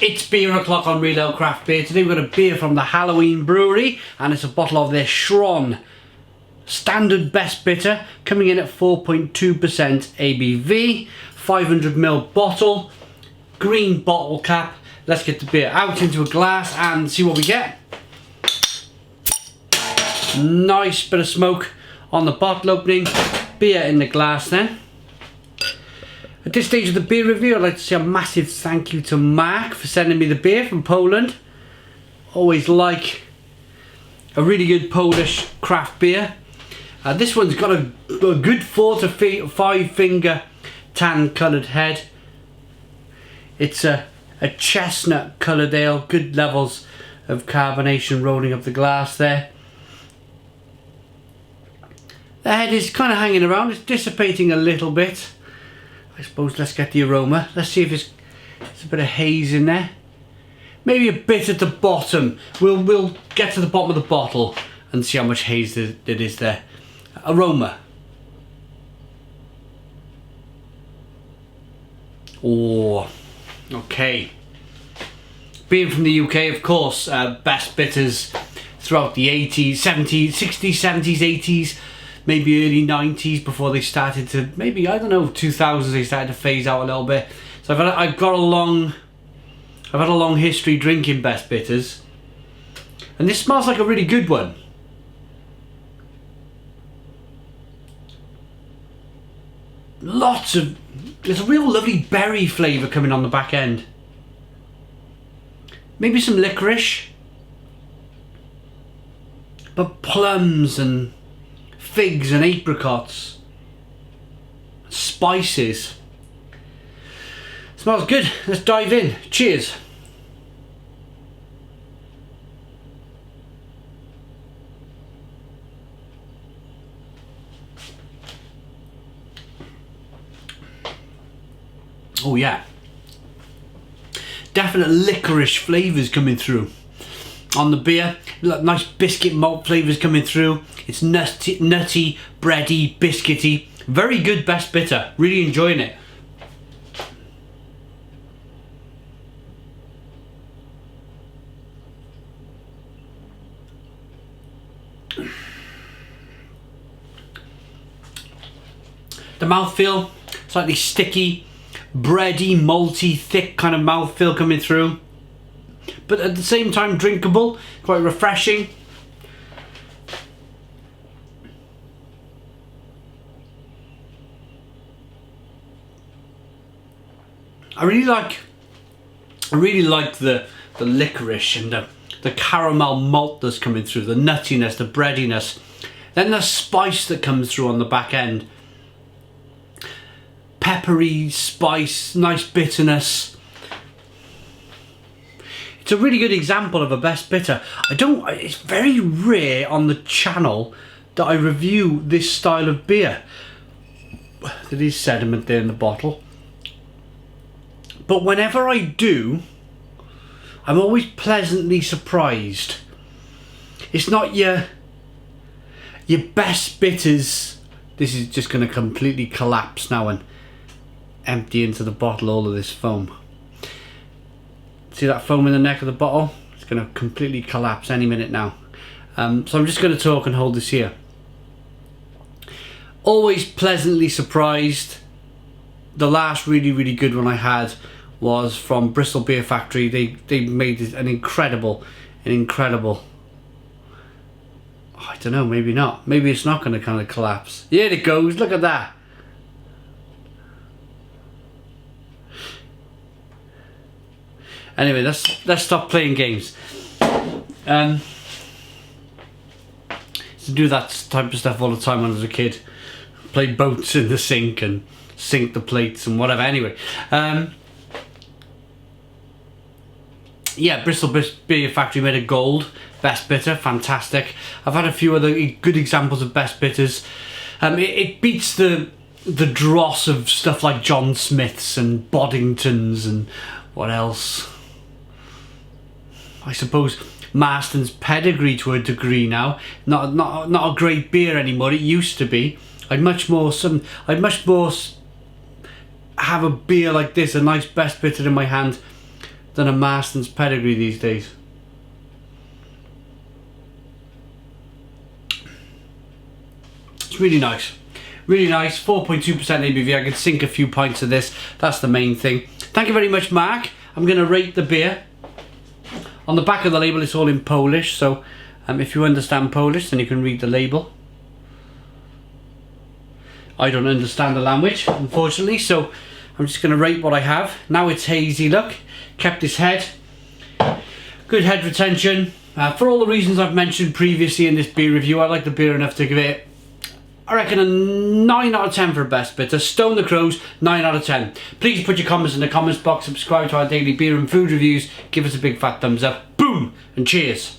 It's beer o'clock on Real Ale Craft Beer. Today we've got a beer from the Halloween Brewery, and it's a bottle of their Schron standard best bitter, coming in at 4.2% ABV, 500ml bottle, green bottle cap. Let's get the beer out into a glass and see what we get. Nice bit of smoke on the bottle opening, beer in the glass then. At this stage of the beer review, I'd like to say a massive thank you to Mark for sending me the beer from Poland. Always like a really good Polish craft beer. This one's got a good 4 to 5 finger tan coloured head. It's a chestnut coloured ale, good levels of carbonation rolling up the glass there. The head is kind of hanging around, it's dissipating a little bit. I suppose let's get the aroma. Let's see if there's a bit of haze in there. Maybe a bit at the bottom. We'll get to the bottom of the bottle and see how much haze there is there. Aroma. Oh, okay. Being from the UK, of course, best bitters throughout the 80s, 70s, 60s, 70s, 80s. Maybe early 90s before they started to, maybe, I don't know, 2000s they started to phase out a little bit. So I've had a long history drinking best bitters, and this smells like a really good one. There's a real lovely berry flavour coming on the back end. Maybe some licorice, but plums and figs and apricots, spices. Smells good. Let's dive in. Cheers. Oh yeah, definite licorice flavours coming through on the beer. Nice biscuit malt flavours coming through. It's nutty, bready, biscuity. Very good best bitter. Really enjoying it. The mouthfeel, slightly sticky, bready, malty, thick kind of mouthfeel coming through. But at the same time drinkable, quite refreshing. I really like the licorice and the caramel malt that's coming through, the nuttiness, the breadiness. Then the spice that comes through on the back end. Peppery spice, nice bitterness. It's a really good example of a best bitter. It's very rare on the channel that I review this style of beer. There is sediment there in the bottle. But whenever I do, I'm always pleasantly surprised. It's not your best bitters. This is just going to completely collapse now and empty into the bottle all of this foam. See that foam in the neck of the bottle? It's going to completely collapse any minute now. So I'm just going to talk and hold this here. Always pleasantly surprised. The last really good one I had was from Bristol Beer Factory. They made an incredible, oh, I don't know, maybe not. Maybe it's not going to kind of collapse. Here it goes, look at that. Anyway, let's stop playing games. To do that type of stuff all the time when I was a kid. Play boats in the sink and sink the plates and whatever. Anyway, yeah, Bristol Beer Factory made a gold best bitter, fantastic. I've had a few other good examples of best bitters. It beats the dross of stuff like John Smith's and Boddington's and what else. I suppose Marston's Pedigree to a degree now. Not a great beer anymore. It used to be. I'd much more have a beer like this, a nice best bitter in my hand, than a Marston's Pedigree these days. It's really nice. Really nice. 4.2% ABV. I could sink a few pints of this. That's the main thing. Thank you very much, Mark. I'm going to rate the beer. On the back of the label it's all in Polish, so if you understand Polish then you can read the label. I don't understand the language, unfortunately, so I'm just going to rate what I have. Now it's hazy, look. Kept its head. Good head retention. For all the reasons I've mentioned previously in this beer review, I like the beer enough to give it, I reckon, a 9 out of 10 for a best bitter. Stone the Crows, 9 out of 10. Please put your comments in the comments box, subscribe to our daily beer and food reviews, give us a big fat thumbs up. Boom! And cheers!